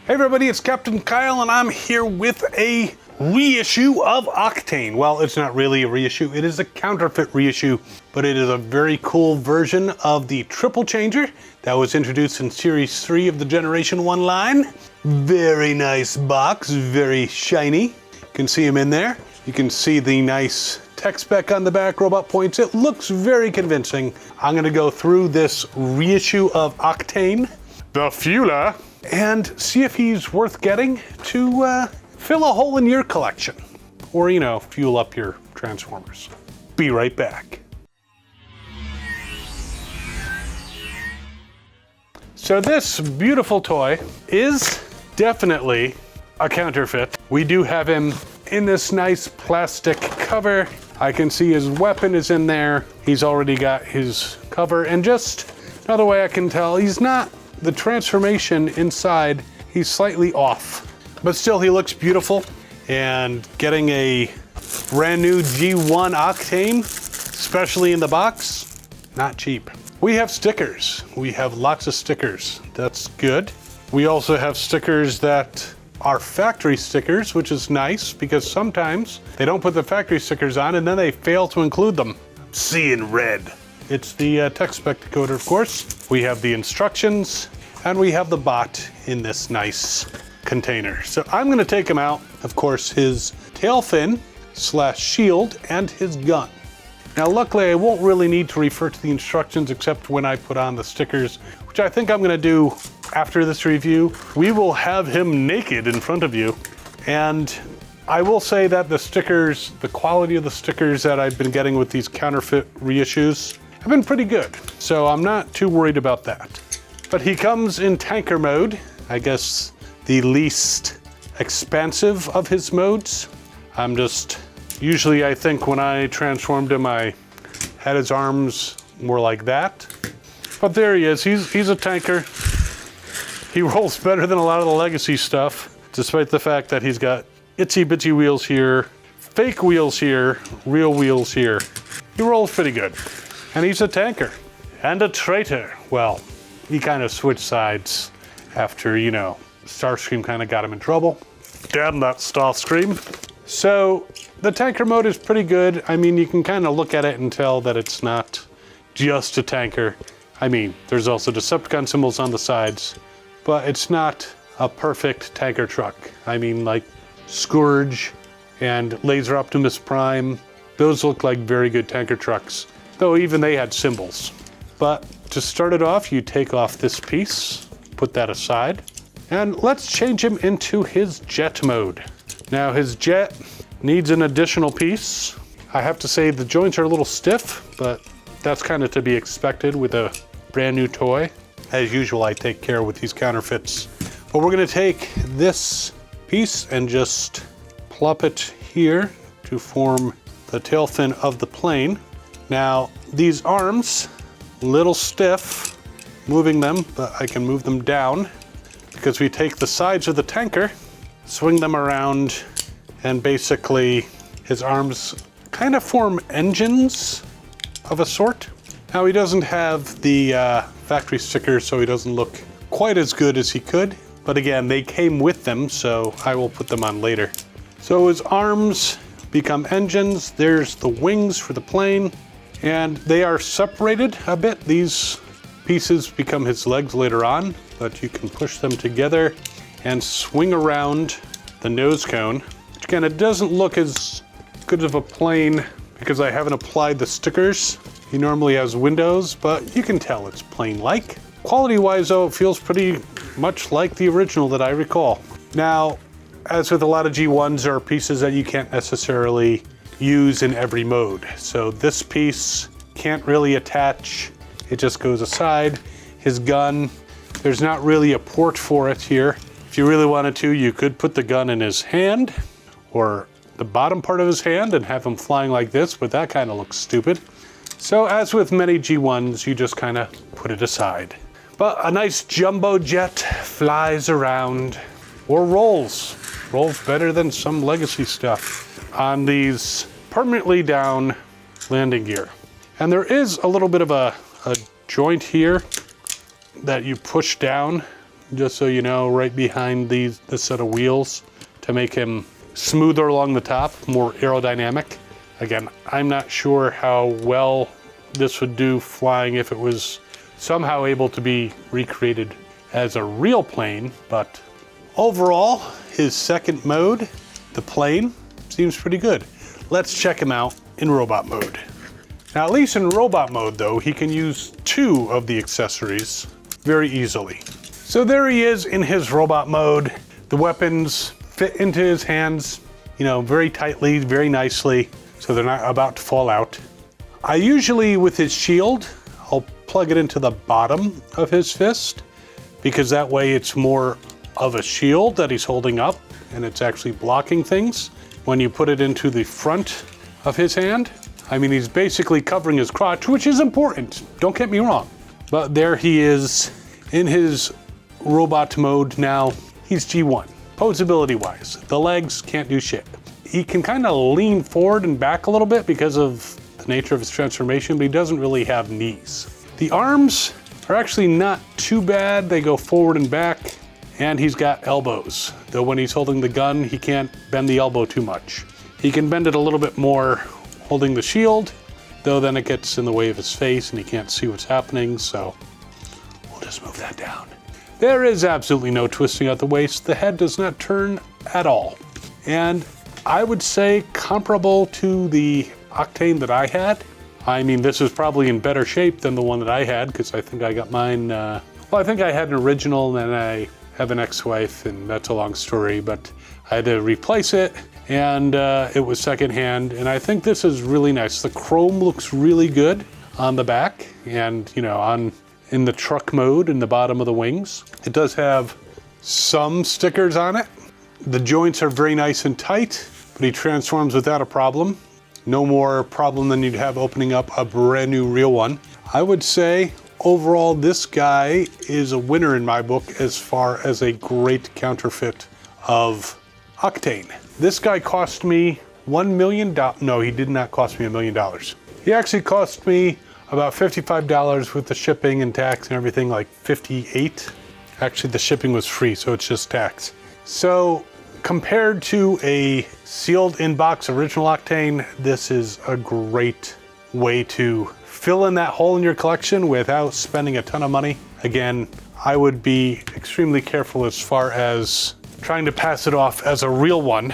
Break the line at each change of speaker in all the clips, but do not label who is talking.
Hey everybody, it's Captain Kyle and I'm here with a reissue of Octane. Well, it's not really a reissue, it is a counterfeit reissue, but it is a very cool version of the triple changer that was introduced in Series 3 of the Generation 1 line. Very nice box, very shiny. You can see him in there. You can see the nice tech spec on the back, robot points. It looks very convincing. I'm gonna go through this reissue of Octane, the Fueler, and see if he's worth getting to fill a hole in your collection. Or, you know, fuel up your Transformers. Be right back. So this beautiful toy is definitely a counterfeit. We do have him in this nice plastic cover. I can see his weapon is in there. He's already got his cover, and just another way I can tell, he's not, the transformation inside, he's slightly off, but still he looks beautiful. And getting a brand new G1 Octane, especially in the box, not cheap. We have stickers. We have lots of stickers. That's good. We also have stickers that are factory stickers, which is nice because sometimes they don't put the factory stickers on and then they fail to include them. I'm seeing red. It's the tech spec decoder, of course. We have the instructions and we have the bot in this nice container. So I'm gonna take him out, of course, his tail fin / shield and his gun. Now, luckily, I won't really need to refer to the instructions except when I put on the stickers, which I think I'm gonna do after this review. We will have him naked in front of you. And I will say that the stickers, the quality of the stickers that I've been getting with these counterfeit reissues have been pretty good. So I'm not too worried about that. But he comes in tanker mode, I guess the least expansive of his modes. Usually I think when I transformed him, I had his arms more like that. But there he is, he's a tanker. He rolls better than a lot of the legacy stuff, despite the fact that he's got itsy bitsy wheels here, fake wheels here, real wheels here. He rolls pretty good. And he's a tanker and a traitor. Well, he kind of switched sides after, you know, Starscream kind of got him in trouble. Damn that Starscream. So the tanker mode is pretty good. I mean, you can kind of look at it and tell that it's not just a tanker. I mean, there's also Decepticon symbols on the sides, but it's not a perfect tanker truck. I mean, like Scourge and Laser Optimus Prime, those look like very good tanker trucks, though even they had symbols. But to start it off, you take off this piece, put that aside, and let's change him into his jet mode. Now his jet needs an additional piece. I have to say the joints are a little stiff, but that's kind of to be expected with a brand new toy. As usual, I take care with these counterfeits. But we're gonna take this piece and just plop it here to form the tail fin of the plane. Now these arms, little stiff, moving them, but I can move them down because we take the sides of the tanker, swing them around, and basically his arms kind of form engines of a sort. Now he doesn't have the factory stickers, so he doesn't look quite as good as he could. But again, they came with them, so I will put them on later. So his arms become engines. There's the wings for the plane, and they are separated a bit. These pieces become his legs later on, but you can push them together and swing around the nose cone. Again, it doesn't look as good of a plane because I haven't applied the stickers. He normally has windows, but you can tell it's plane-like. Quality-wise, though, it feels pretty much like the original that I recall. Now, as with a lot of G1s, there are pieces that you can't necessarily use in every mode. So this piece can't really attach. It just goes aside. His gun, there's not really a port for it here. If you really wanted to, you could put the gun in his hand or the bottom part of his hand and have him flying like this, but that kind of looks stupid. So as with many G1s, you just kind of put it aside. But a nice jumbo jet flies around or rolls. Rolls better than some legacy stuff on these permanently down landing gear. And there is a little bit of a joint here that you push down just so you know, right behind this set of wheels to make him smoother along the top, more aerodynamic. Again, I'm not sure how well this would do flying if it was somehow able to be recreated as a real plane, but overall, his second mode, the plane, seems pretty good. Let's check him out in robot mode. Now, at least in robot mode though, he can use 2 of the accessories very easily. So there he is in his robot mode. The weapons fit into his hands, you know, very tightly, very nicely, so they're not about to fall out. I usually, with his shield, I'll plug it into the bottom of his fist, because that way it's more of a shield that he's holding up and it's actually blocking things. When you put it into the front of his hand, I mean, he's basically covering his crotch, which is important, don't get me wrong. But there he is in his robot mode now. He's G1. Posability wise, the legs can't do shit. He can kind of lean forward and back a little bit because of the nature of his transformation, but he doesn't really have knees. The arms are actually not too bad. They go forward and back, and he's got elbows. Though when he's holding the gun, he can't bend the elbow too much. He can bend it a little bit more holding the shield, though then it gets in the way of his face and he can't see what's happening, so we'll just move that down. There is absolutely no twisting at the waist. The head does not turn at all. And I would say comparable to the Octane that I had. I mean, this is probably in better shape than the one that I had, because I think I got mine, well, I think I had an original and then I have an ex-wife, and that's a long story, but I had to replace it, and it was secondhand, and I think this is really nice. The chrome looks really good on the back, and you know, in the truck mode in the bottom of the wings. It does have some stickers on it. The joints are very nice and tight, but he transforms without a problem. No more problem than you'd have opening up a brand new real one. I would say overall, this guy is a winner in my book as far as a great counterfeit of Octane. This guy cost me $1 million. No, he did not cost me $1 million. He actually cost me about $55 with the shipping and tax and everything, like $58. Actually, the shipping was free, so it's just tax. So compared to a sealed in-box original Octane, this is a great way to fill in that hole in your collection without spending a ton of money. Again, I would be extremely careful as far as trying to pass it off as a real one.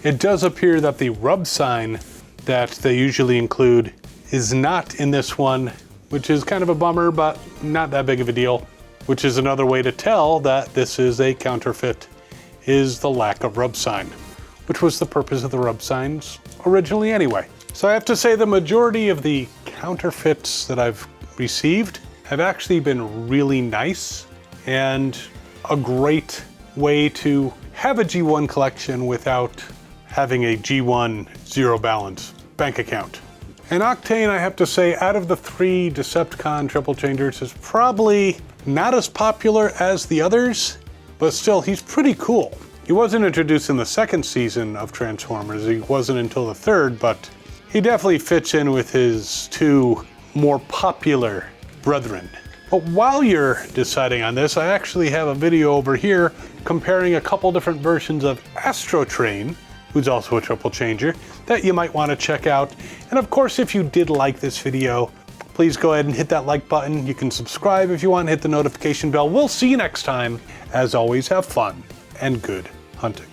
It does appear that the rub sign that they usually include is not in this one, which is kind of a bummer, but not that big of a deal, which is another way to tell that this is a counterfeit, is the lack of rub sign, which was the purpose of the rub signs originally anyway. So I have to say the majority of the counterfeits that I've received have actually been really nice and a great way to have a G1 collection without having a G1 zero balance bank account. And Octane, I have to say, out of the 3 Decepticon triple changers, is probably not as popular as the others, but still, he's pretty cool. He wasn't introduced in the 2nd season of Transformers. He wasn't until the 3rd, but he definitely fits in with his 2 more popular brethren. But while you're deciding on this, I actually have a video over here comparing a couple different versions of Astrotrain, who's also a triple changer, that you might want to check out. And of course, if you did like this video, please go ahead and hit that like button. You can subscribe if you want, hit the notification bell. We'll see you next time. As always, have fun and good hunting.